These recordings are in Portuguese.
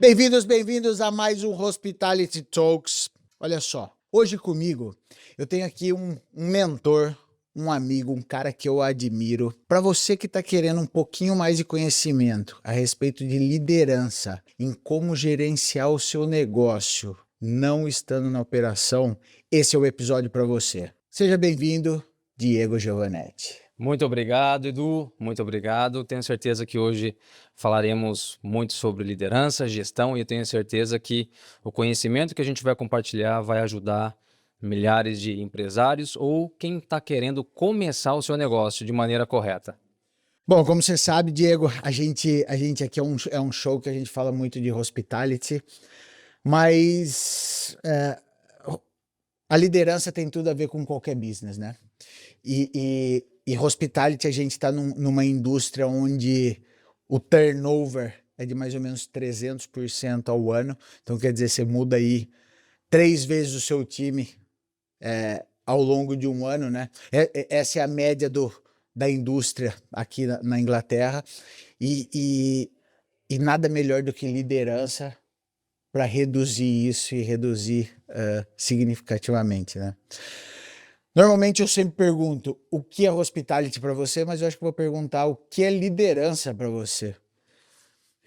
Bem-vindos a mais um Hospitality Talks. Olha só, hoje comigo eu tenho aqui um mentor, um amigo, um cara que eu admiro. Para você que está querendo um pouquinho mais de conhecimento a respeito de liderança, em como gerenciar o seu negócio, não estando na operação, esse é o episódio para você. Seja bem-vindo, Diego Giovanetti. Muito obrigado, Edu. Muito obrigado. Tenho certeza que hoje falaremos muito sobre liderança, gestão, e eu tenho certeza que o conhecimento que a gente vai compartilhar vai ajudar milhares de empresários ou quem está querendo começar o seu negócio de maneira correta. Bom, como você sabe, Diego, a gente aqui é um show que a gente fala muito de hospitality, mas a liderança tem tudo a ver com qualquer business, né? E hospitality, a gente está numa indústria onde o turnover é de mais ou menos 300% ao ano. Então, quer dizer, você muda aí 3 vezes o seu time ao longo de um ano, né? Essa é a média da indústria aqui na Inglaterra. E nada melhor do que liderança para reduzir isso e reduzir significativamente, né? Normalmente eu sempre pergunto o que é hospitality para você, mas eu acho que vou perguntar o que é liderança para você.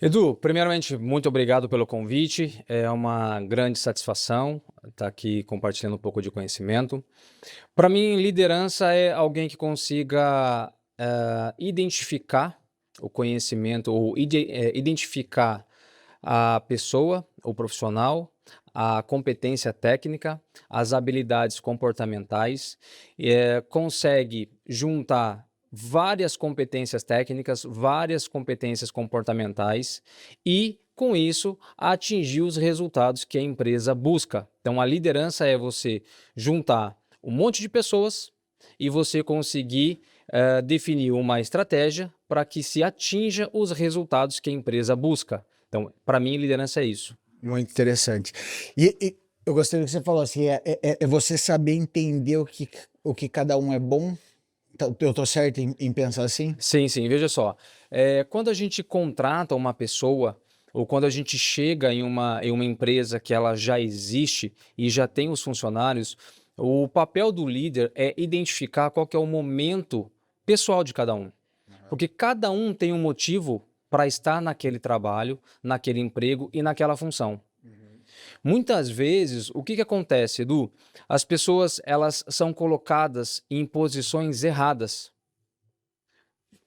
Edu, primeiramente, muito obrigado pelo convite. É uma grande satisfação estar aqui compartilhando um pouco de conhecimento. Para mim, liderança é alguém que consiga identificar o conhecimento ou identificar a pessoa, o profissional, a competência técnica, as habilidades comportamentais, consegue juntar várias competências técnicas, várias competências comportamentais e, com isso, atingir os resultados que a empresa busca. Então, a liderança é você juntar um monte de pessoas e você conseguir definir uma estratégia para que se atinja os resultados que a empresa busca. Então, para mim, liderança é isso. Muito interessante. E eu gostei do que você falou, assim, é você saber entender o que cada um é bom. Eu tô certo em pensar assim? Sim, sim. Veja só, quando a gente contrata uma pessoa ou quando a gente chega em uma empresa que ela já existe e já tem os funcionários, o papel do líder é identificar qual que é o momento pessoal de cada um. Porque cada um tem um motivo para estar naquele trabalho, naquele emprego e naquela função. Muitas vezes, o que acontece, Edu? As pessoas elas são colocadas em posições erradas.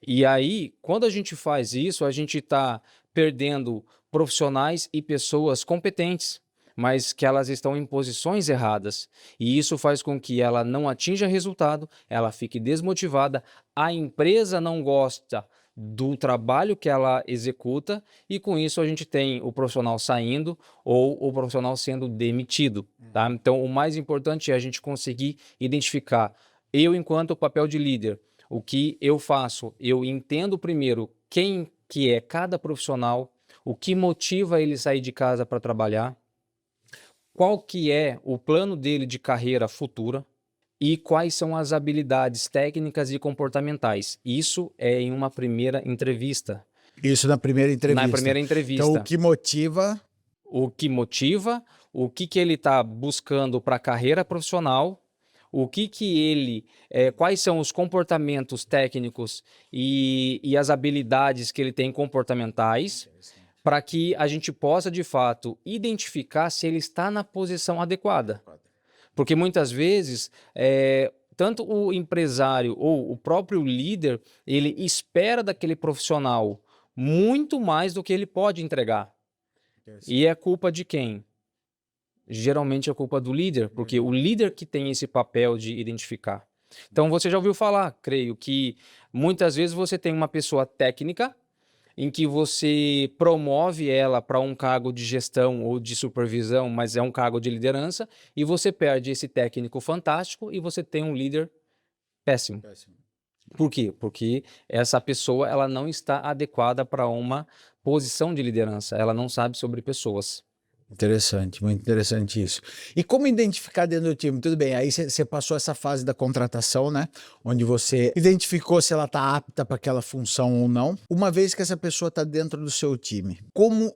E aí, quando a gente faz isso, a gente está perdendo profissionais e pessoas competentes, mas que elas estão em posições erradas. E isso faz com que ela não atinja resultado, ela fique desmotivada, a empresa não gosta do trabalho que ela executa e com isso a gente tem o profissional saindo ou o profissional sendo demitido, tá? Então, o mais importante é a gente conseguir identificar, eu enquanto papel de líder, o que eu faço? Eu entendo primeiro quem que é cada profissional, o que motiva ele sair de casa para trabalhar, qual que é o plano dele de carreira futura e quais são as habilidades técnicas e comportamentais. Isso é em uma primeira entrevista. Isso na primeira entrevista. Na primeira entrevista. Então, o que motiva, o que ele está buscando para a carreira profissional, quais são os comportamentos técnicos e as habilidades que ele tem comportamentais, para que a gente possa, de fato, identificar se ele está na posição adequada. Porque muitas vezes, tanto o empresário ou o próprio líder, ele espera daquele profissional muito mais do que ele pode entregar. E é culpa de quem? Geralmente é culpa do líder, porque o líder que tem esse papel de identificar. Então você já ouviu falar, creio, que muitas vezes você tem uma pessoa técnica em que você promove ela para um cargo de gestão ou de supervisão, mas é um cargo de liderança, e você perde esse técnico fantástico e você tem um líder péssimo. Por quê? Porque essa pessoa ela não está adequada para uma posição de liderança, ela não sabe sobre pessoas. Interessante, muito interessante isso. E como identificar dentro do time? Tudo bem, aí você passou essa fase da contratação, né? Onde você identificou se ela está apta para aquela função ou não. Uma vez que essa pessoa está dentro do seu time, como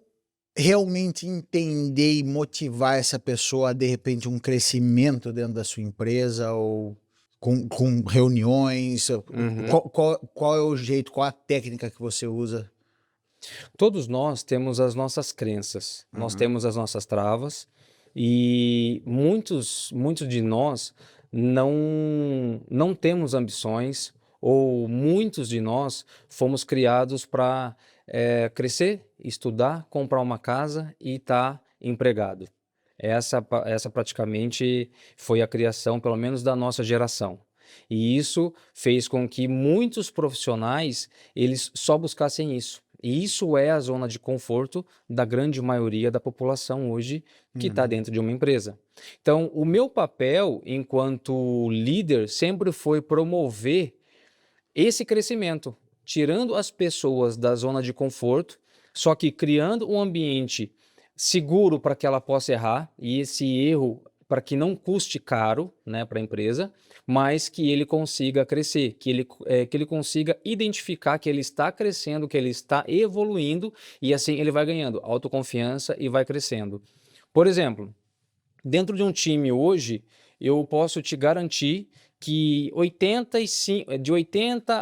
realmente entender e motivar essa pessoa a, de repente, um crescimento dentro da sua empresa ou com reuniões? Uhum. Qual é o jeito, qual a técnica que você usa? Todos nós temos as nossas crenças, nós Uhum. temos as nossas travas e muitos de nós não temos ambições ou muitos de nós fomos criados para crescer, estudar, comprar uma casa e estar empregado. Essa praticamente foi a criação, pelo menos da nossa geração. E isso fez com que muitos profissionais eles só buscassem isso. E isso é a zona de conforto da grande maioria da população hoje que está Uhum. dentro de uma empresa. Então, o meu papel enquanto líder sempre foi promover esse crescimento, tirando as pessoas da zona de conforto, só que criando um ambiente seguro para que ela possa errar e esse erro para que não custe caro, né, para a empresa, mas que ele consiga crescer, que ele consiga identificar que ele está crescendo, que ele está evoluindo e assim ele vai ganhando autoconfiança e vai crescendo. Por exemplo, dentro de um time hoje, eu posso te garantir que 80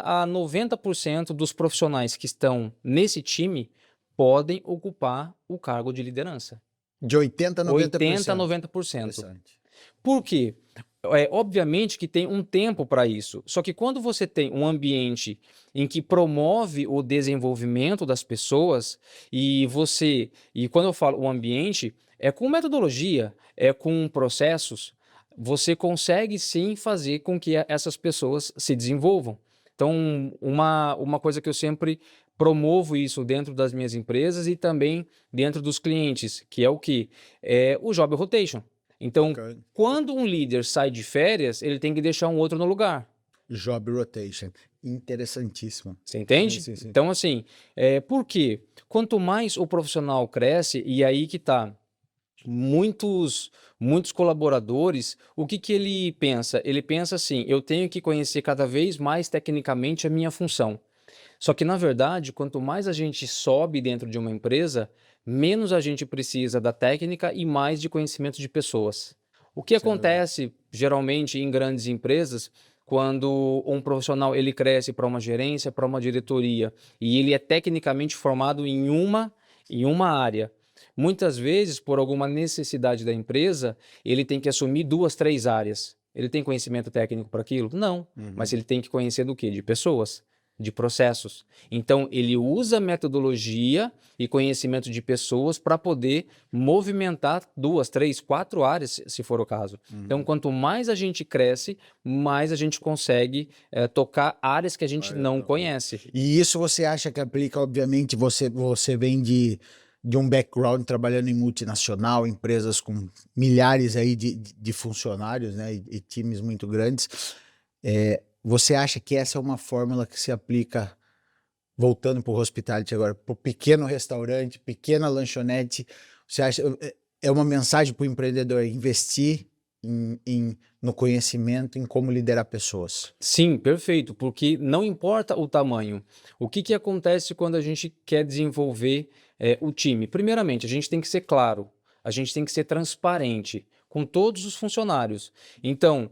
a 90% dos profissionais que estão nesse time podem ocupar o cargo de liderança. De 80 a 80 a 90%. 90%. Interessante. Por quê? Obviamente que tem um tempo para isso. Só que quando você tem um ambiente em que promove o desenvolvimento das pessoas e quando eu falo o ambiente, é com metodologia, é com processos, você consegue sim fazer com que essas pessoas se desenvolvam. Então, uma coisa que eu sempre promovo isso dentro das minhas empresas e também dentro dos clientes, que é o que? É o job rotation. Então, Bacana. quando um líder sai de férias, ele tem que deixar um outro no lugar. Job rotation. Interessantíssimo. Você Sim, entende? sim, sim. Então, assim, por quê? Quanto mais o profissional cresce, e aí que tá, muitos colaboradores, o que que ele pensa? Ele pensa assim, eu tenho que conhecer cada vez mais tecnicamente a minha função. Só que, na verdade, quanto mais a gente sobe dentro de uma empresa, menos a gente precisa da técnica e mais de conhecimento de pessoas. O que Sem dúvida. acontece geralmente em grandes empresas, quando um profissional ele cresce para uma gerência, para uma diretoria, e ele é tecnicamente formado em uma área. Muitas vezes, por alguma necessidade da empresa, ele tem que assumir 2, 3 áreas. Ele tem conhecimento técnico para aquilo? Não, mas Uhum. ele tem que conhecer do quê? De pessoas, de processos. Então, ele usa metodologia e conhecimento de pessoas para poder movimentar 2, 3, 4 áreas, se for o caso. Então, Uhum. quanto mais a gente cresce, mais a gente consegue tocar áreas que a gente Olha, não não, não. conhece. E isso você acha que aplica, obviamente, você vem de um background trabalhando em multinacional, empresas com milhares aí de funcionários, né, e times muito grandes. Você acha que essa é uma fórmula que se aplica, voltando para o hospitality agora, para o pequeno restaurante, pequena lanchonete? Você acha, é uma mensagem para o empreendedor investir no conhecimento, em como liderar pessoas? Sim, perfeito, porque não importa o tamanho. O que que acontece quando a gente quer desenvolver o time? Primeiramente, a gente tem que ser claro, a gente tem que ser transparente com todos os funcionários. Então,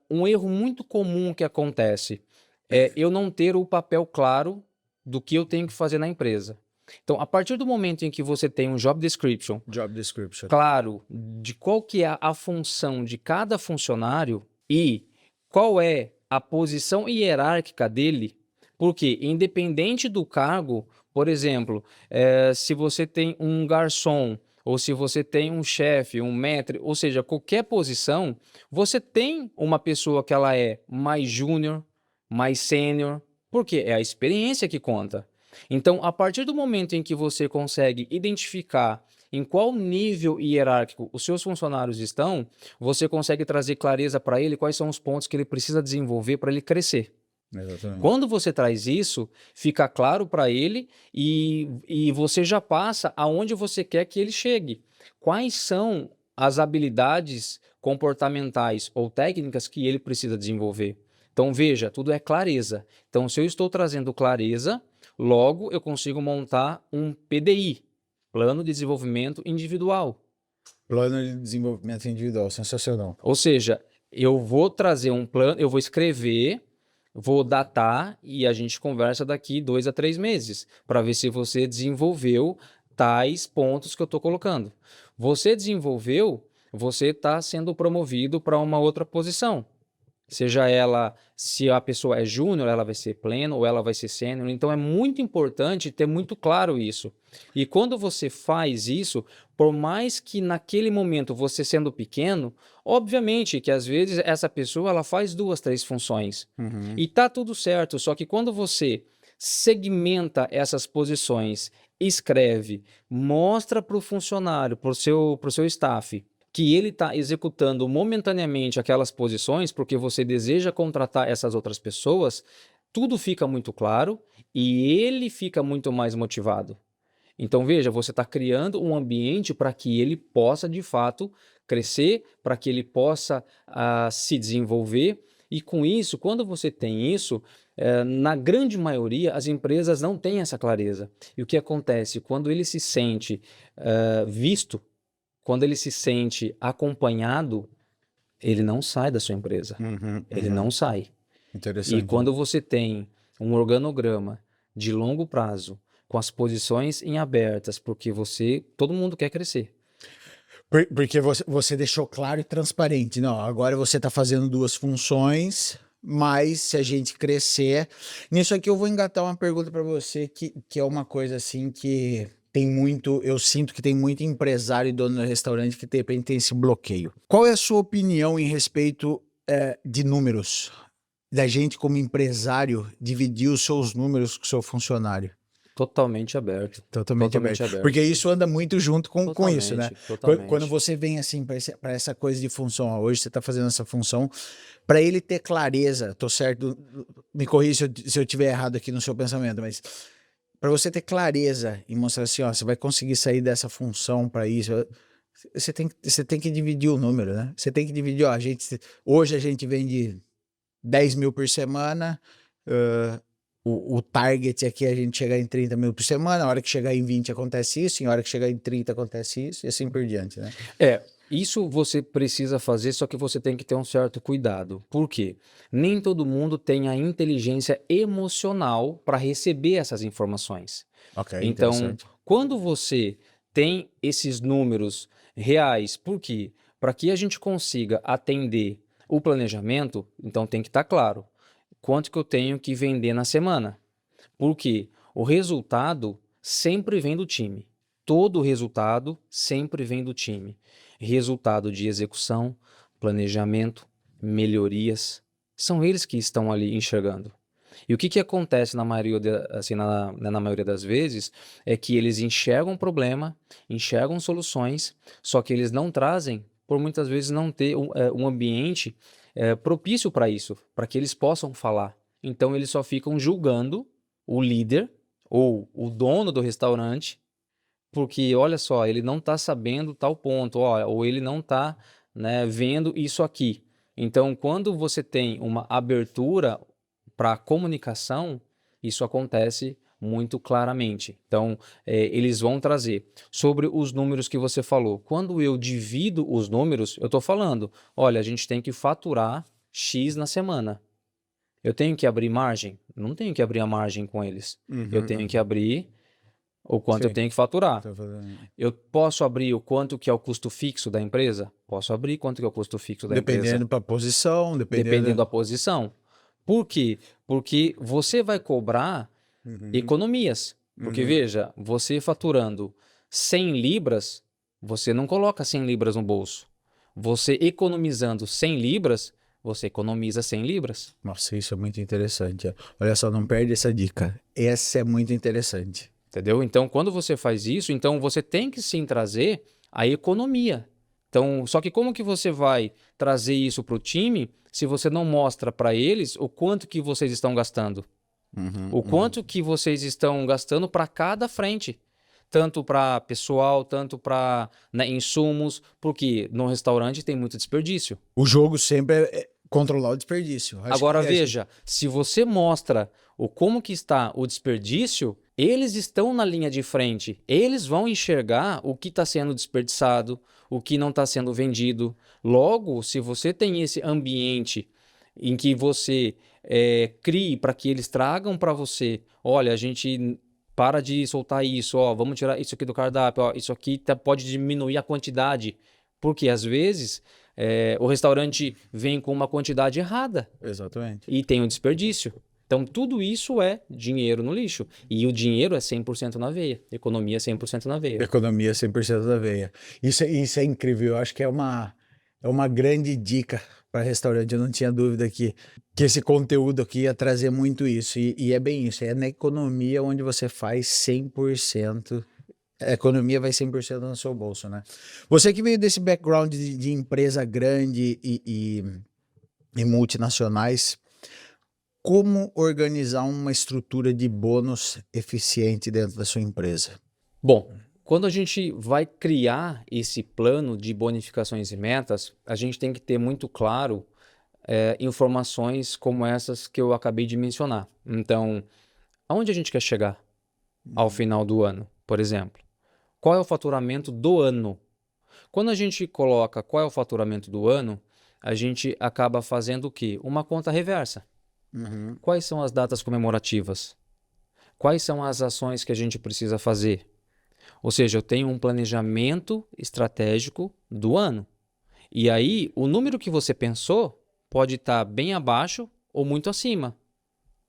um erro muito comum que acontece é eu não ter o papel claro do que eu tenho que fazer na empresa. Então, a partir do momento em que você tem um job description Job description. claro de qual que é a função de cada funcionário e qual é a posição hierárquica dele, porque independente do cargo, por exemplo, se você tem um garçom ou se você tem um chefe, um maître, ou seja, qualquer posição, você tem uma pessoa que ela é mais júnior, mais sênior, porque é a experiência que conta. Então, a partir do momento em que você consegue identificar em qual nível hierárquico os seus funcionários estão, você consegue trazer clareza para ele quais são os pontos que ele precisa desenvolver para ele crescer. Exatamente. Quando você traz isso, fica claro para ele e você já passa aonde você quer que ele chegue. Quais são as habilidades comportamentais ou técnicas que ele precisa desenvolver? Então, veja, tudo é clareza. Então, se eu estou trazendo clareza, logo eu consigo montar um PDI, Plano de desenvolvimento individual. Plano de desenvolvimento individual, sensacional. Ou seja, eu vou trazer um plano, eu vou escrever, vou datar e a gente conversa daqui 2 a 3 meses para ver se você desenvolveu tais pontos que eu estou colocando. Você desenvolveu, você está sendo promovido para uma outra posição. Seja ela, se a pessoa é júnior, ela vai ser pleno ou ela vai ser sênior. Então é muito importante ter muito claro isso. E quando você faz isso, por mais que naquele momento você sendo pequeno, obviamente que às vezes essa pessoa ela faz 2, 3 funções. E tá tudo certo, só que quando você segmenta essas posições, escreve, mostra para o funcionário, para o seu staff, que ele está executando momentaneamente aquelas posições porque você deseja contratar essas outras pessoas, tudo fica muito claro e ele fica muito mais motivado. Então, veja, você está criando um ambiente para que ele possa, de fato, crescer, para que ele possa se desenvolver. E com isso, quando você tem isso, na grande maioria, as empresas não têm essa clareza. E o que acontece? Quando ele se sente visto, quando ele se sente acompanhado, ele não sai da sua empresa. Ele não sai. Interessante. E quando você tem um organograma de longo prazo, com as posições em abertas, porque todo mundo quer crescer. Porque você deixou claro e transparente. Não, agora você está fazendo 2 funções, mas se a gente crescer... Nisso aqui eu vou engatar uma pergunta para você, que é uma coisa assim que tem muito... Eu sinto que tem muito empresário e dono de restaurante que de repente tem esse bloqueio. Qual é a sua opinião em respeito de números? Da gente como empresário dividir os seus números com o seu funcionário? Totalmente aberto. Totalmente aberto. Porque isso anda muito junto com isso, né? Totalmente. Quando você vem assim para essa coisa de função, ó, hoje você está fazendo essa função, para ele ter clareza, tô certo, me corrija se eu estiver errado aqui no seu pensamento, mas para você ter clareza e mostrar assim, ó, você vai conseguir sair dessa função para isso, você tem que dividir o número, né? Você tem que dividir, ó, hoje a gente vende 10 mil por semana, o target aqui é a gente chegar em 30 mil por semana, a hora que chegar em 20 acontece isso, a hora que chegar em 30 acontece isso, e assim por diante, né? Isso você precisa fazer, só que você tem que ter um certo cuidado. Por quê? Nem todo mundo tem a inteligência emocional para receber essas informações. Ok, Então, quando você tem esses números reais, por quê? Para que a gente consiga atender o planejamento, então tem que estar claro quanto que eu tenho que vender na semana. Porque o resultado sempre vem do time. Todo resultado sempre vem do time. Resultado de execução, planejamento, melhorias, são eles que estão ali enxergando. E o que acontece na maioria, na maioria das vezes é que eles enxergam um problema, enxergam soluções, só que eles não trazem, por muitas vezes não ter um ambiente propício para isso, para que eles possam falar. Então eles só ficam julgando o líder ou o dono do restaurante, porque olha só, ele não está sabendo tal ponto, ou ele não está, né, vendo isso aqui. Então, quando você tem uma abertura para a comunicação, isso acontece muito claramente. Então, eles vão trazer sobre os números que você falou. Quando eu divido os números, eu estou falando, olha, a gente tem que faturar X na semana. Eu tenho que abrir margem? Não tenho que abrir a margem com eles. Eu tenho que abrir o quanto eu tenho que faturar. Eu posso abrir o quanto que é o custo fixo da empresa? Posso abrir quanto que é o custo fixo da empresa. Dependendo da posição. Dependendo da posição. Por quê? Porque você vai cobrar economias. Porque veja, você faturando 100 libras, você não coloca 100 libras no bolso. Você economizando 100 libras, você economiza 100 libras. Nossa, isso é muito interessante. Olha só, não perde essa dica. Essa é muito interessante. Entendeu? Então, quando você faz isso, então você tem que sim trazer a economia. Então, só que como que você vai trazer isso para o time se você não mostra para eles o quanto que vocês estão gastando? O quanto que vocês estão gastando para cada frente? Tanto para pessoal, tanto para insumos, porque no restaurante tem muito desperdício. O jogo sempre é controlar o desperdício. Agora veja, se você mostra como que está o desperdício, Eles estão na linha de frente, eles vão enxergar o que está sendo desperdiçado, o que não está sendo vendido. Logo, se você tem esse ambiente em que você crie para que eles tragam para você, olha, a gente para de soltar isso, ó, vamos tirar isso aqui do cardápio, ó, isso aqui pode diminuir a quantidade, porque às vezes o restaurante vem com uma quantidade errada Exatamente. e tem um desperdício. Então, tudo isso é dinheiro no lixo. E o dinheiro é 100% na veia. Economia 100% na veia. Economia 100% da veia. Isso é incrível. Eu acho que é uma grande dica para restaurante. Eu não tinha dúvida que esse conteúdo aqui ia trazer muito isso. E é bem isso. É na economia onde você faz 100%. A economia vai 100% no seu bolso, né? Você que veio desse background de empresa grande e multinacionais, como organizar uma estrutura de bônus eficiente dentro da sua empresa? Bom, quando a gente vai criar esse plano de bonificações e metas, a gente tem que ter muito claro informações como essas que eu acabei de mencionar. Então, aonde a gente quer chegar ao final do ano, por exemplo? Qual é o faturamento do ano? Quando a gente coloca qual é o faturamento do ano, a gente acaba fazendo o quê? Uma conta reversa. Uhum. Quais são as datas comemorativas? Quais são as ações que a gente precisa fazer? Ou seja, eu tenho um planejamento estratégico do ano. E aí, o número que você pensou pode estar bem abaixo ou muito acima.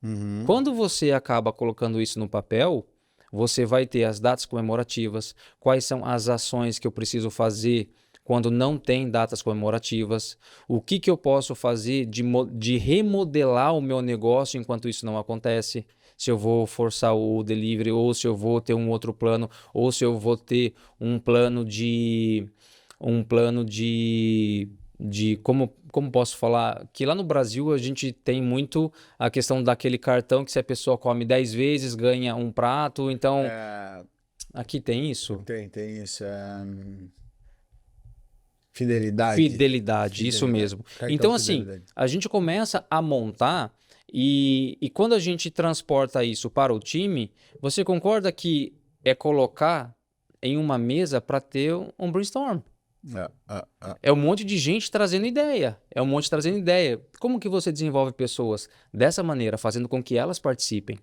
Uhum. Quando você acaba colocando isso no papel, você vai ter as datas comemorativas, quais são as ações que eu preciso fazer quando não tem datas comemorativas, o que eu posso fazer de remodelar o meu negócio enquanto isso não acontece, se eu vou forçar o delivery, ou se eu vou ter um outro plano, ou se eu vou ter um plano de como posso falar, que lá no Brasil a gente tem muito a questão daquele cartão que se a pessoa come 10 vezes ganha um prato, então aqui tem isso. Tem isso. Fidelidade. Fidelidade, isso mesmo. Cartão Então, assim, fidelidade. a gente começa a montar e quando a gente transporta isso para o time, você concorda que é colocar em uma mesa para ter um brainstorm? É um monte de gente trazendo ideia. É um monte trazendo ideia. Como que você desenvolve pessoas dessa maneira, fazendo com que elas participem?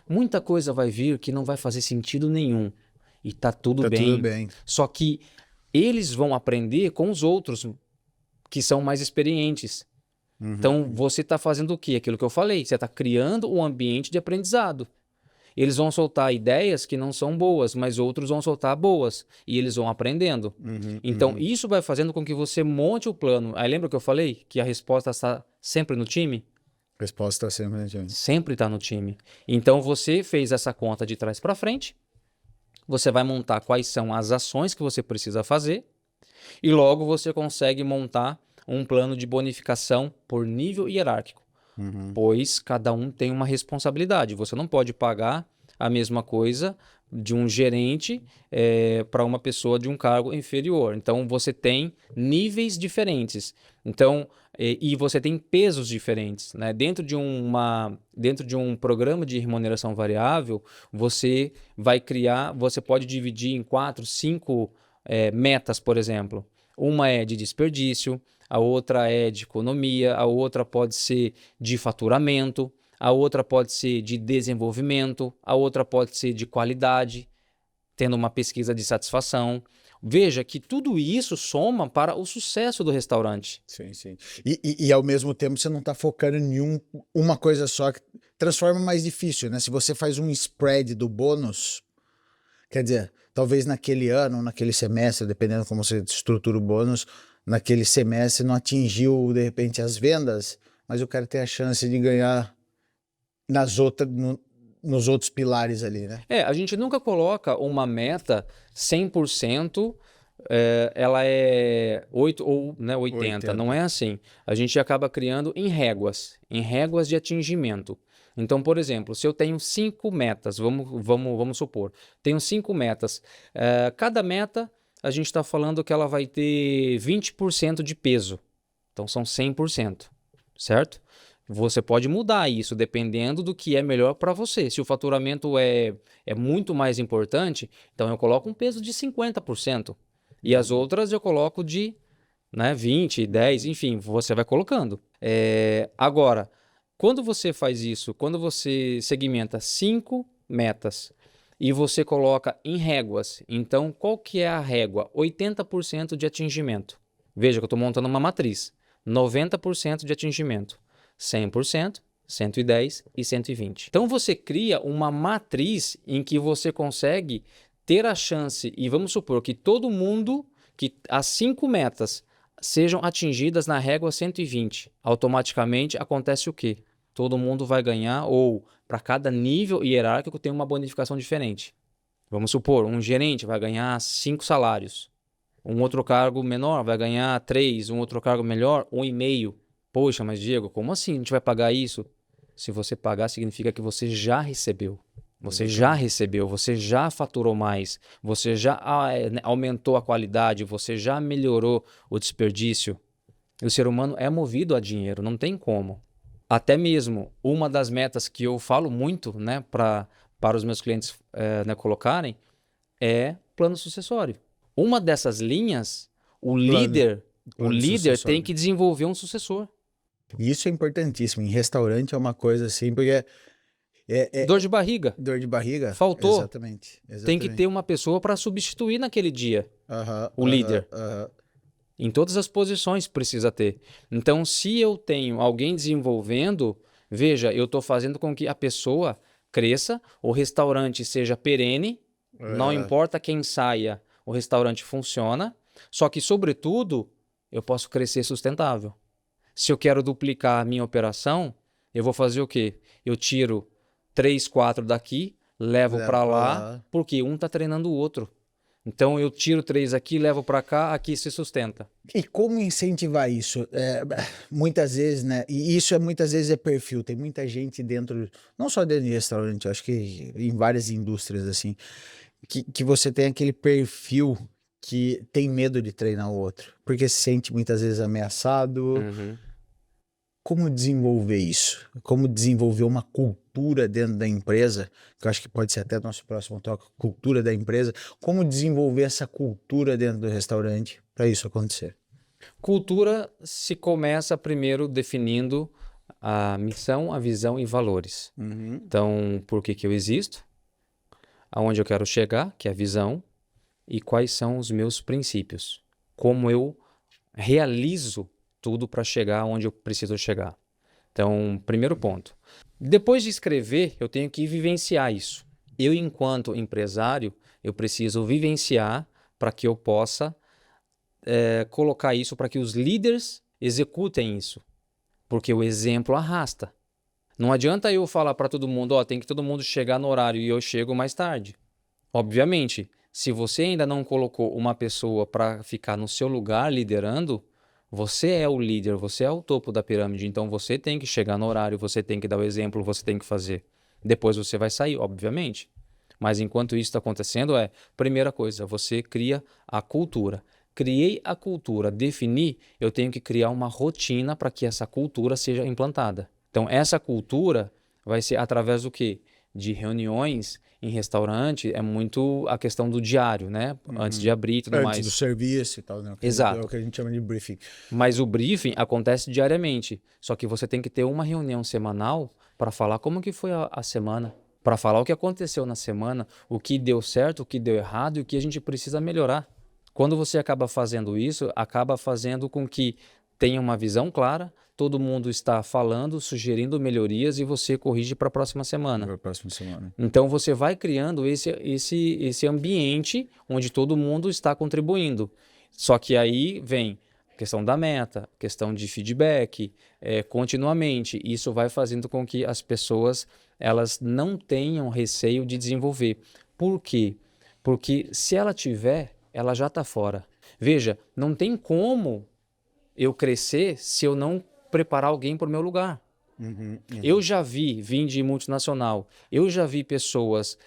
Muita coisa vai vir que não vai fazer sentido nenhum. E tá tudo Tá bem. tudo bem. Só que eles vão aprender com os outros que são mais experientes. Uhum. Então, você está fazendo o quê? Aquilo que eu falei. Você está criando um ambiente de aprendizado. Eles vão soltar ideias que não são boas, mas outros vão soltar boas. E eles vão aprendendo. Então, isso vai fazendo com que você monte o plano. Aí lembra que eu falei que a resposta está sempre no time? Resposta sempre, gente. Sempre está no time. Então, você fez essa conta de trás para frente. Você vai montar quais são as ações que você precisa fazer. E logo você consegue montar um plano de bonificação por nível hierárquico. Pois cada um tem uma responsabilidade. Você não pode pagar a mesma coisa de um gerente para uma pessoa de um cargo inferior. Então, você tem níveis diferentes. Então, e você tem pesos diferentes, né? Dentro de um programa de remuneração variável, você vai criar, você pode dividir em 4, 5 metas, por exemplo. Uma é de desperdício, a outra é de economia, a outra pode ser de faturamento, a outra pode ser de desenvolvimento, a outra pode ser de qualidade, tendo uma pesquisa de satisfação. Veja que tudo isso soma para o sucesso do restaurante. Sim, sim. E ao mesmo tempo você não está focando em uma coisa só, que transforma mais difícil, né? Se você faz um spread do bônus, quer dizer, talvez naquele ano, naquele semestre, dependendo como você estrutura o bônus, naquele semestre não atingiu, de repente, as vendas, mas o cara tem a chance de ganhar nos outros pilares ali, né? A gente nunca coloca uma meta 100%, ela é 8 ou 80, não é assim. A gente acaba criando em réguas de atingimento. Então, por exemplo, se eu tenho 5 metas, vamos supor, tenho 5 metas, cada meta a gente está falando que ela vai ter 20% de peso, então são 100%, certo? Você pode mudar isso dependendo do que é melhor para você. Se o faturamento é muito mais importante, então eu coloco um peso de 50%. E as outras eu coloco de, né, 20, 10, enfim, você vai colocando. Agora, quando você faz isso, quando você segmenta 5 metas e você coloca em réguas, então qual que é a régua? 80% de atingimento. Veja que eu estou montando uma matriz. 90% de atingimento. 100%, 110 e 120. Então você cria uma matriz em que você consegue ter a chance, e vamos supor que todo mundo, que as 5 metas sejam atingidas na régua 120. Automaticamente acontece o quê? Todo mundo vai ganhar, ou para cada nível hierárquico tem uma bonificação diferente. Vamos supor, um gerente vai ganhar 5 salários. Um outro cargo menor vai ganhar 3, um outro cargo melhor, 1,5. Poxa, mas Diego, como assim a gente vai pagar isso? Se você pagar, significa que você já recebeu. Você já recebeu, você já faturou mais, você já aumentou a qualidade, você já melhorou o desperdício. E o ser humano é movido a dinheiro, não tem como. Até mesmo uma das metas que eu falo muito, né, para os meus clientes né, colocarem é plano sucessório. Uma dessas linhas, o líder tem que desenvolver um sucessor. Isso é importantíssimo. Em restaurante é uma coisa assim, porque Dor de barriga. dor de barriga. Faltou. Exatamente. Tem que ter uma pessoa para substituir naquele dia o Aham, líder. aham. Em todas as posições precisa ter. Então, se eu tenho alguém desenvolvendo, veja, eu estou fazendo com que a pessoa cresça, o restaurante seja perene, não importa quem saia, o restaurante funciona, só que, sobretudo, eu posso crescer sustentável. Se eu quero duplicar a minha operação, eu vou fazer o quê? Eu tiro 3, 4 daqui, levo para lá, porque um está treinando o outro. Então eu tiro 3 aqui, levo para cá, aqui se sustenta. E como incentivar isso? Muitas vezes, né? E isso muitas vezes é perfil. Tem muita gente dentro, não só dentro de restaurante, acho que em várias indústrias assim, que você tem aquele perfil que tem medo de treinar o outro, porque se sente muitas vezes ameaçado. Como desenvolver isso? Como desenvolver uma cultura dentro da empresa? Que eu acho que pode ser até nosso próximo toque, cultura da empresa. Como desenvolver essa cultura dentro do restaurante para isso acontecer? Cultura se começa primeiro definindo a missão, a visão e valores. Então, por que eu existo? Aonde eu quero chegar, que é a visão, e quais são os meus princípios? Como eu realizo tudo para chegar onde eu preciso chegar. Então, primeiro ponto. Depois de escrever, eu tenho que vivenciar isso. Eu, enquanto empresário, eu preciso vivenciar para que eu possa colocar isso para que os líderes executem isso. Porque o exemplo arrasta. Não adianta eu falar para todo mundo, ó, tem que todo mundo chegar no horário e eu chego mais tarde. Obviamente, se você ainda não colocou uma pessoa para ficar no seu lugar liderando, você é o líder, você é o topo da pirâmide, então você tem que chegar no horário, você tem que dar o exemplo, você tem que fazer. Depois você vai sair, obviamente. Mas enquanto isso está acontecendo, primeira coisa, você cria a cultura. Criei a cultura, defini, eu tenho que criar uma rotina para que essa cultura seja implantada. Então, essa cultura vai ser através do quê? De reuniões em restaurante, é muito a questão do diário, né? Antes de abrir e tudo mais. Antes do serviço e tal, né? Exato. É o que a gente chama de briefing. Mas o briefing acontece diariamente. Só que você tem que ter uma reunião semanal para falar como que foi a semana. Para falar o que aconteceu na semana, o que deu certo, o que deu errado e o que a gente precisa melhorar. Quando você acaba fazendo isso, acaba fazendo com que tenha uma visão clara, todo mundo está falando, sugerindo melhorias e você corrige para a próxima semana. Para a próxima semana. Então você vai criando esse ambiente onde todo mundo está contribuindo. Só que aí vem a questão da meta, questão de feedback, continuamente. Isso vai fazendo com que as pessoas elas não tenham receio de desenvolver. Por quê? Porque se ela tiver, ela já está fora. Veja, não tem como eu crescer se eu não preparar alguém para o meu lugar. Eu já vim de multinacional, eu já vi pessoas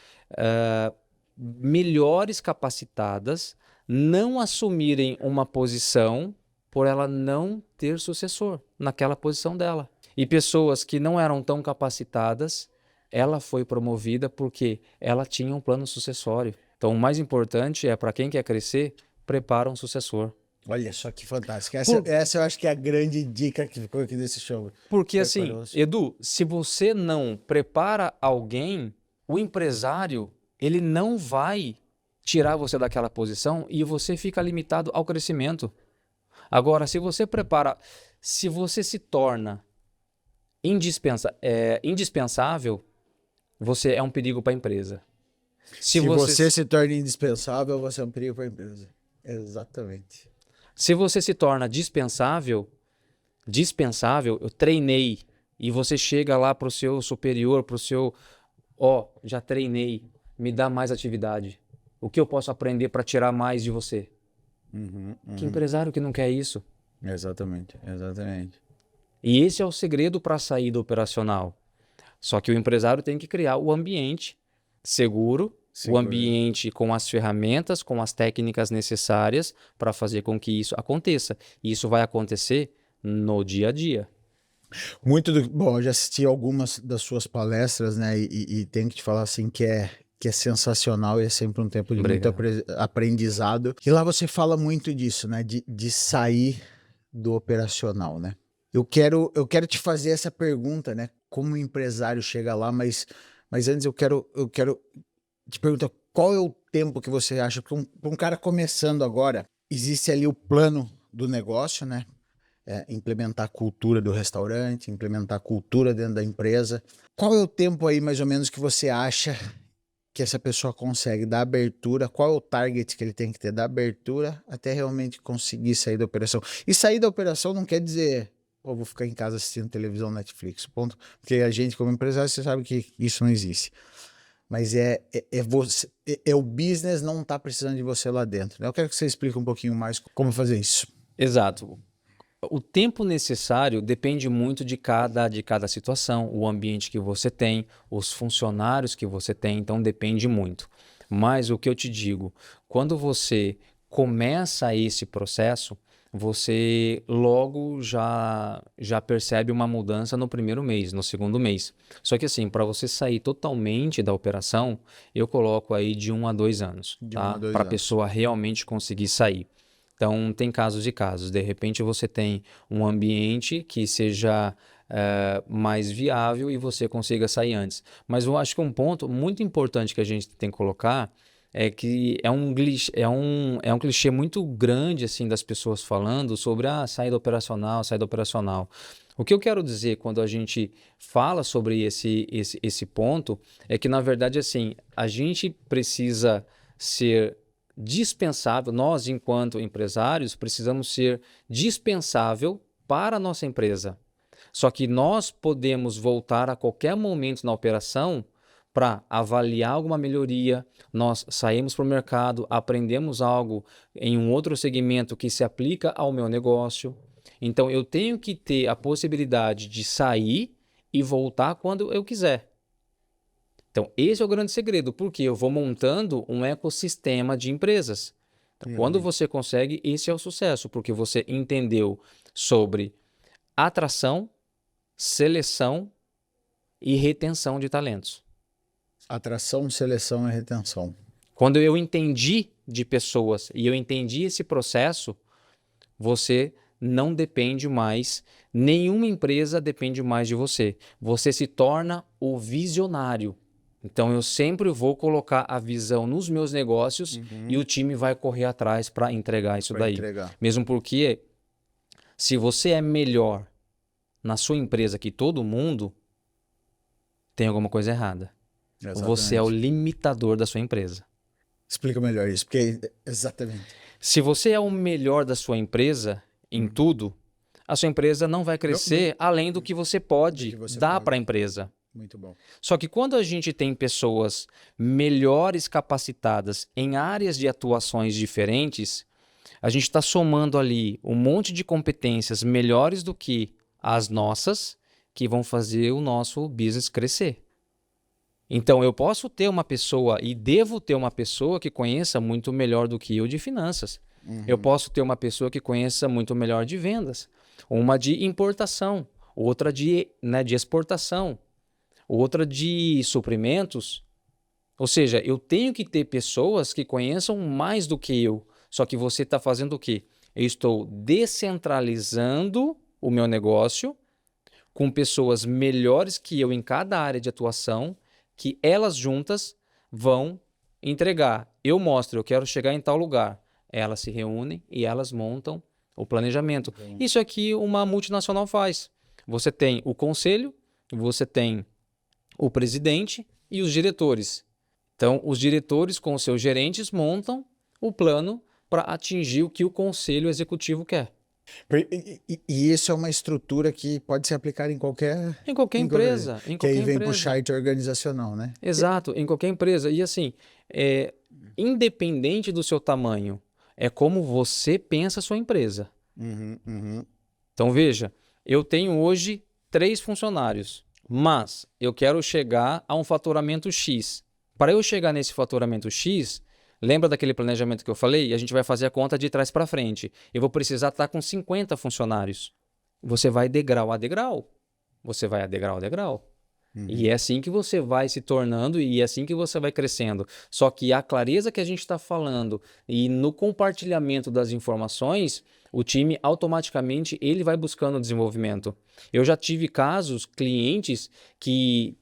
melhores capacitadas não assumirem uma posição por ela não ter sucessor naquela posição dela. E pessoas que não eram tão capacitadas, ela foi promovida porque ela tinha um plano sucessório. Então, o mais importante é, para quem quer crescer, prepara um sucessor. Olha só que fantástico. Por- Essa eu acho que é a grande dica que ficou aqui desse show. Porque assim, Preparou-se. Edu, se você não prepara alguém, o empresário, ele não vai tirar você daquela posição e você fica limitado ao crescimento. Agora, se você prepara, se você se torna indispensável, você é um perigo para a empresa. Se você se torna indispensável, você é um perigo para a empresa. Exatamente. Se você se torna dispensável, eu treinei, e você chega lá para o seu superior, para o seu, já treinei, me dá mais atividade. O que eu posso aprender para tirar mais de você? Que empresário que não quer isso? Exatamente, exatamente. E esse é o segredo para a saída operacional. Só que o empresário tem que criar o ambiente seguro, o ambiente com as ferramentas, com as técnicas necessárias para fazer com que isso aconteça. E isso vai acontecer no dia a dia. Bom, eu já assisti algumas das suas palestras, né? E tenho que te falar assim que é sensacional e é sempre um tempo de muito aprendizado. E lá você fala muito disso, né? De sair do operacional, né? Eu quero te fazer essa pergunta, né? Como o empresário chega lá, mas antes eu quero te perguntar qual é o tempo que você acha para um cara começando agora, existe ali o plano do negócio, né? Implementar a cultura do restaurante, implementar a cultura dentro da empresa. Qual é o tempo aí, mais ou menos, que você acha que essa pessoa consegue dar abertura? Qual é o target que ele tem que ter da abertura até realmente conseguir sair da operação? E sair da operação não quer dizer, vou ficar em casa assistindo televisão, Netflix, ponto. Porque a gente, como empresário, você sabe que isso não existe. Mas o business não está precisando de você lá dentro. Eu quero que você explique um pouquinho mais como fazer isso. Exato. O tempo necessário depende muito de cada situação, o ambiente que você tem, os funcionários que você tem, então depende muito. Mas o que eu te digo, quando você começa esse processo, você logo já percebe uma mudança no primeiro mês, no segundo mês. Só que assim, para você sair totalmente da operação, eu coloco aí de 1 a 2 anos, tá? Para a pessoa realmente conseguir sair. Então, tem casos e casos. De repente, você tem um ambiente que seja mais viável e você consiga sair antes. Mas eu acho que um ponto muito importante que a gente tem que colocar é que é um clichê muito grande assim das pessoas falando sobre saída operacional, saída operacional. O que eu quero dizer quando a gente fala sobre esse ponto é que, na verdade, assim, a gente precisa ser dispensável, nós, enquanto empresários, precisamos ser dispensável para a nossa empresa. Só que nós podemos voltar a qualquer momento na operação para avaliar alguma melhoria, nós saímos para o mercado, aprendemos algo em um outro segmento que se aplica ao meu negócio. Então, eu tenho que ter a possibilidade de sair e voltar quando eu quiser. Então, esse é o grande segredo, porque eu vou montando um ecossistema de empresas. Então, quando você consegue, esse é o sucesso, porque você entendeu sobre atração, seleção e retenção de talentos. Atração, seleção e retenção. Quando eu entendi de pessoas e eu entendi esse processo, você não depende mais, nenhuma empresa depende mais de você. Você se torna o visionário. Então, eu sempre vou colocar a visão nos meus negócios e o time vai correr atrás para entregar isso daí. Mesmo porque, se você é melhor na sua empresa que todo mundo, tem alguma coisa errada. Exatamente. Você é o limitador da sua empresa. Explica melhor isso, porque exatamente. Se você é o melhor da sua empresa em tudo, a sua empresa não vai crescer além do que você pode dar para a empresa. Muito bom. Só que quando a gente tem pessoas melhores capacitadas em áreas de atuações diferentes, a gente está somando ali um monte de competências melhores do que as nossas, que vão fazer o nosso business crescer. Então, eu posso ter uma pessoa e devo ter uma pessoa que conheça muito melhor do que eu de finanças. Eu posso ter uma pessoa que conheça muito melhor de vendas, uma de importação, outra de exportação, outra de suprimentos. Ou seja, eu tenho que ter pessoas que conheçam mais do que eu. Só que você está fazendo o quê? Eu estou descentralizando o meu negócio com pessoas melhores que eu em cada área de atuação, que elas juntas vão entregar. Eu mostro, eu quero chegar em tal lugar. Elas se reúnem e elas montam o planejamento. Isso é que uma multinacional faz. Você tem o conselho, você tem o presidente e os diretores. Então, os diretores com os seus gerentes montam o plano para atingir o que o conselho executivo quer. E isso é uma estrutura que pode ser aplicada em qualquer... Em qualquer empresa. Em Que aí qualquer vem pro empresa. chart organizacional, né? Exato, em qualquer empresa. E assim, independente do seu tamanho, é como você pensa a sua empresa. Então veja, eu tenho hoje 3 funcionários, mas eu quero chegar a um faturamento X. Para eu chegar nesse faturamento X, lembra daquele planejamento que eu falei? A gente vai fazer a conta de trás para frente. Eu vou precisar estar com 50 funcionários. Você vai degrau a degrau. Você vai a degrau a degrau. E é assim que você vai se tornando e é assim que você vai crescendo. Só que a clareza que a gente está falando e no compartilhamento das informações, o time automaticamente ele vai buscando desenvolvimento. Eu já tive casos, clientes que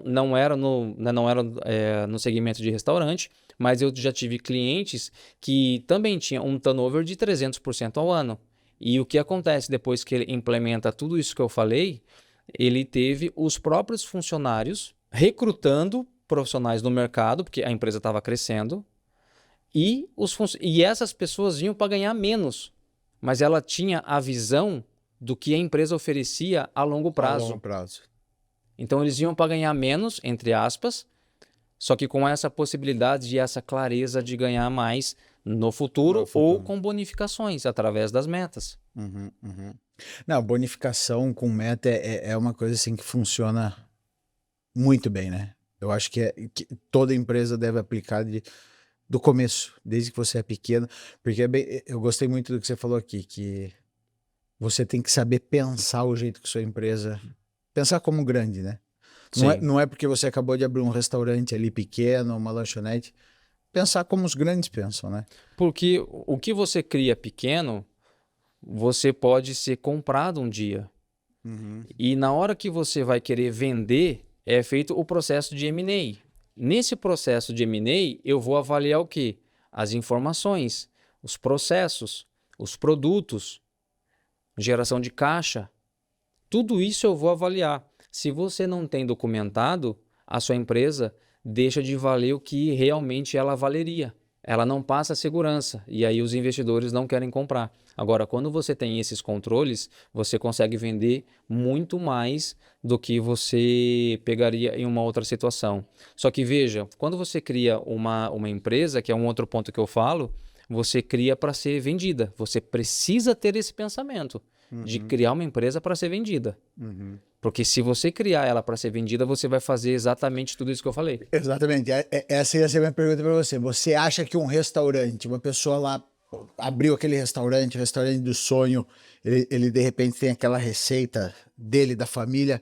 não era no segmento de restaurante, mas eu já tive clientes que também tinham um turnover de 300% ao ano. E o que acontece depois que ele implementa tudo isso que eu falei? Ele teve os próprios funcionários recrutando profissionais no mercado, porque a empresa estava crescendo, e essas pessoas vinham para ganhar menos, mas ela tinha a visão do que a empresa oferecia a longo prazo. A longo prazo. Então eles iam para ganhar menos, entre aspas, só que com essa possibilidade e essa clareza de ganhar mais no futuro ou com bonificações através das metas. Não, bonificação com meta é uma coisa assim que funciona muito bem, né? Eu acho que toda empresa deve aplicar do começo, desde que você é pequeno, porque eu gostei muito do que você falou aqui, que você tem que saber pensar o jeito que sua empresa... Pensar como grande, né? Não é porque você acabou de abrir um restaurante ali pequeno, uma lanchonete, pensar como os grandes pensam, né? Porque o que você cria pequeno, você pode ser comprado um dia. E na hora que você vai querer vender, é feito o processo de M&A. Nesse processo de M&A, eu vou avaliar o quê? As informações, os processos, os produtos, geração de caixa. Tudo isso eu vou avaliar. Se você não tem documentado, a sua empresa deixa de valer o que realmente ela valeria. Ela não passa segurança e aí os investidores não querem comprar. Agora, quando você tem esses controles, você consegue vender muito mais do que você pegaria em uma outra situação. Só que veja, quando você cria uma empresa, que é um outro ponto que eu falo, você cria para ser vendida. Você precisa ter esse pensamento de criar uma empresa para ser vendida. Porque se você criar ela para ser vendida, você vai fazer exatamente tudo isso que eu falei. Exatamente. Essa ia ser a minha pergunta para você. Você acha que um restaurante, uma pessoa lá abriu aquele restaurante, o restaurante do sonho, ele de repente tem aquela receita dele, da família.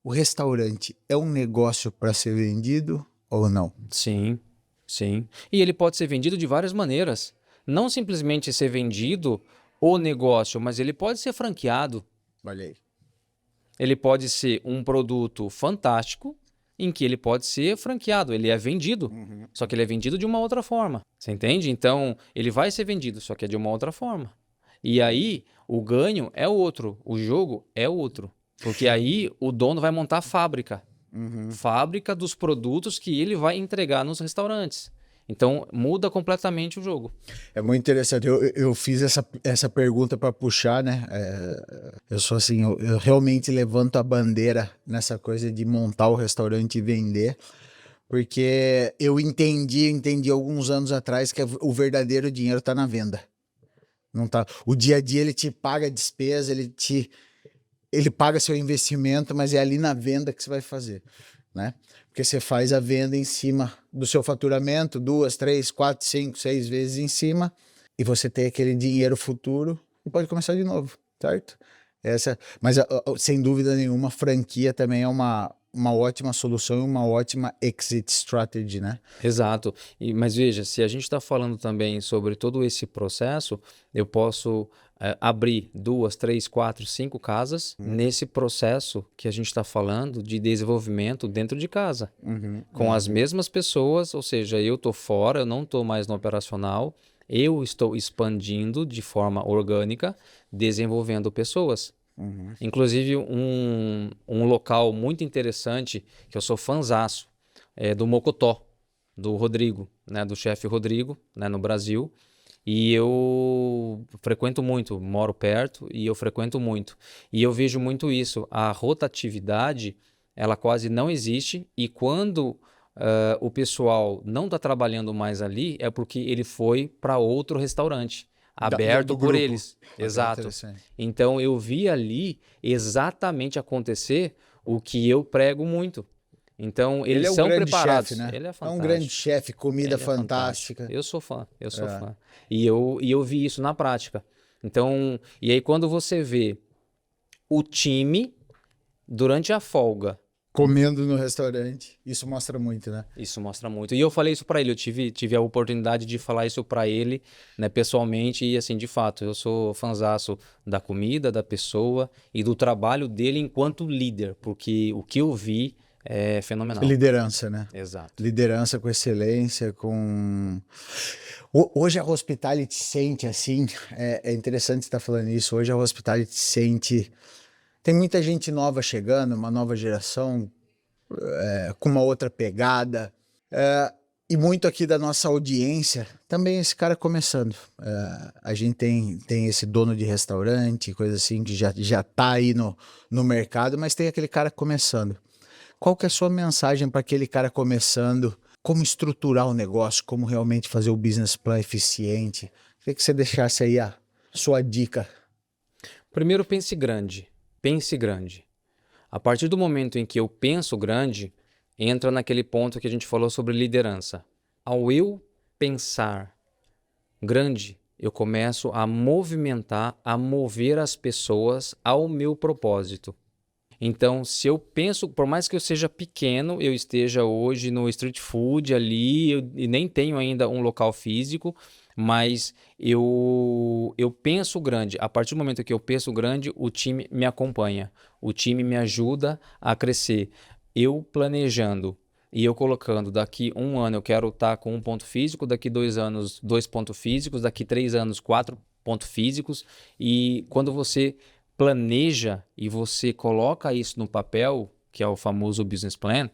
O restaurante é um negócio para ser vendido ou não? Sim, sim. E ele pode ser vendido de várias maneiras. Não simplesmente ser vendido o negócio, mas ele pode ser franqueado. Olha aí. Ele pode ser um produto fantástico em que ele pode ser franqueado, ele é vendido, só que ele é vendido de uma outra forma, você entende? Então, ele vai ser vendido, só que é de uma outra forma. E aí, o ganho é outro, o jogo é outro, porque aí o dono vai montar a fábrica, fábrica dos produtos que ele vai entregar nos restaurantes. Então, muda completamente o jogo. É muito interessante. Eu fiz essa pergunta para puxar, né? Eu sou assim, eu realmente levanto a bandeira nessa coisa de montar o restaurante e vender, porque eu entendi alguns anos atrás que o verdadeiro dinheiro está na venda. Não tá. O dia a dia ele te paga a despesa, ele paga seu investimento, mas é ali na venda que você vai fazer, né? Porque você faz a venda em cima do seu faturamento, 2, 3, 4, 5, 6 vezes em cima, e você tem aquele dinheiro futuro e pode começar de novo, certo? Mas sem dúvida nenhuma, franquia também é uma ótima solução e uma ótima exit strategy, né? Exato. Mas veja, se a gente está falando também sobre todo esse processo, eu posso abrir 2, 3, 4, 5 casas nesse processo que a gente está falando de desenvolvimento dentro de casa, com as mesmas pessoas, ou seja, eu estou fora, eu não estou mais no operacional, eu estou expandindo de forma orgânica, desenvolvendo pessoas. Inclusive, um local muito interessante, que eu sou fanzaço, é do Mocotó, do Rodrigo, né, do chefe Rodrigo, né, no Brasil. E eu frequento muito, moro perto e eu frequento muito. E eu vejo muito isso, a rotatividade, ela quase não existe e quando o pessoal não está trabalhando mais ali, é porque ele foi para outro restaurante, aberto Do por grupo. eles. Exato. Interessante. Então eu vi ali exatamente acontecer o que eu prego muito. Então Ele eles é um são grande preparados. chefe, né? Ele é É um grande fantástico. chefe, comida Ele é fantástico. fantástica. Eu sou fã, eu sou fã. E eu vi isso na prática. Então, e aí quando você vê o time durante a folga, Comendo no restaurante, isso mostra muito, né? isso mostra muito. E eu falei isso pra ele, eu tive a oportunidade de falar isso pra ele, né, pessoalmente, e assim, de fato, eu sou fanzaço da comida, da pessoa e do trabalho dele enquanto líder, porque o que eu vi é fenomenal. Liderança, né? Exato. Liderança com excelência, com... Hoje a Hospitality sente assim, é interessante você estar falando isso, hoje a Hospitality sente... Tem muita gente nova chegando, uma nova geração, com uma outra pegada, e muito aqui da nossa audiência, também esse cara começando. A gente tem esse dono de restaurante, coisa assim, que já tá aí no mercado, mas tem aquele cara começando. Qual que é a sua mensagem para aquele cara começando? Como estruturar o negócio? Como realmente fazer o business plan eficiente? Queria que você deixasse aí a sua dica. Primeiro, pense grande. Pense grande. A partir do momento em que eu penso grande, entra naquele ponto que a gente falou sobre liderança. Ao eu pensar grande, eu começo a movimentar, a mover as pessoas ao meu propósito. Então, se eu penso, por mais que eu seja pequeno, eu esteja hoje no street food ali, e nem tenho ainda um local físico, mas eu penso grande. A partir do momento que eu penso grande, o time me acompanha, o time me ajuda a crescer. Eu planejando e eu colocando, daqui 1 ano eu quero estar com 1 ponto físico, daqui 2 anos 2 pontos físicos, daqui 3 anos 4 pontos físicos, e quando você planeja e você coloca isso no papel, que é o famoso business plan,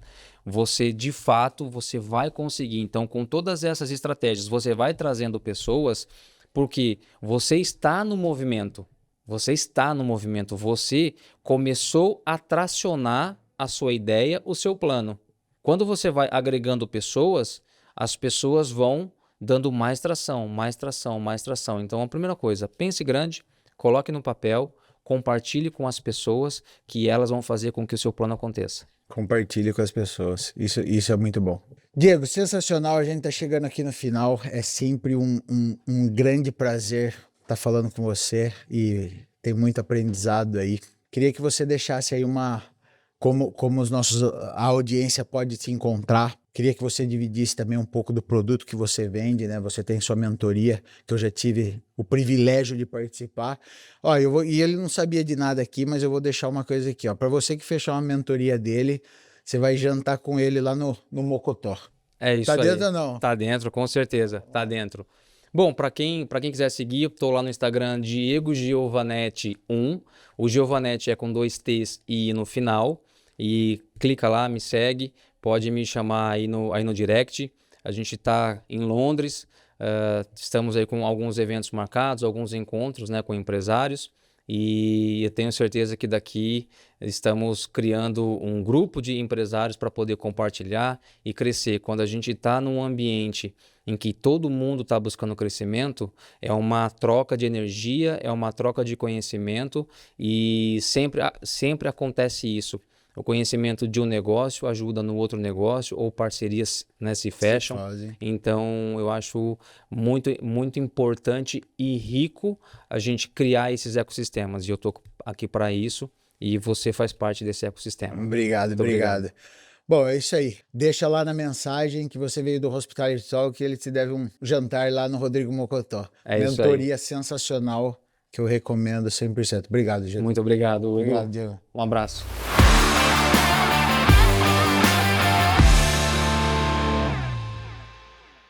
você de fato você vai conseguir. Então, com todas essas estratégias, você vai trazendo pessoas porque você está no movimento. Você está no movimento. Você começou a tracionar a sua ideia, o seu plano. Quando você vai agregando pessoas, as pessoas vão dando mais tração, mais tração, mais tração. Então, a primeira coisa, pense grande, coloque no papel, compartilhe com as pessoas que elas vão fazer com que o seu plano aconteça. Compartilhe com as pessoas. Isso é muito bom. Diego, sensacional. A gente está chegando aqui no final. É sempre um grande prazer estar falando com você e tem muito aprendizado aí. Queria que você deixasse aí como a audiência pode te encontrar. Queria que você dividisse também um pouco do produto que você vende, né? Você tem sua mentoria, que eu já tive o privilégio de participar. Ó, e ele não sabia de nada aqui, mas eu vou deixar uma coisa aqui, ó. Para você que fechar uma mentoria dele, você vai jantar com ele lá no Mocotó. É isso Tá aí. dentro ou não? Tá dentro, com certeza. Tá dentro. Bom, para quem quiser seguir, eu tô lá no Instagram Diego Giovanetti 1. O Giovanetti é com 2 T's e I no final. E clica lá, me segue. Pode me chamar aí no direct. A gente está em Londres, estamos aí com alguns eventos marcados, alguns encontros, né, com empresários, e eu tenho certeza que daqui estamos criando um grupo de empresários para poder compartilhar e crescer. Quando a gente está num ambiente em que todo mundo está buscando crescimento, é uma troca de energia, é uma troca de conhecimento e sempre acontece isso. O conhecimento de um negócio ajuda no outro negócio ou parcerias, né, se fecham. fazem. Então, eu acho muito importante e rico a gente criar esses ecossistemas. E eu estou aqui para isso e você faz parte desse ecossistema. Obrigado, Muito obrigado. obrigado. Bom, é isso aí. Deixa lá na mensagem que você veio do Hospitality Talk que ele te deve um jantar lá no Rodrigo Mocotó. É isso aí. Mentoria sensacional que eu recomendo 100%. Obrigado, Diego. Muito obrigado, Hugo. Obrigado, Diego. Um abraço.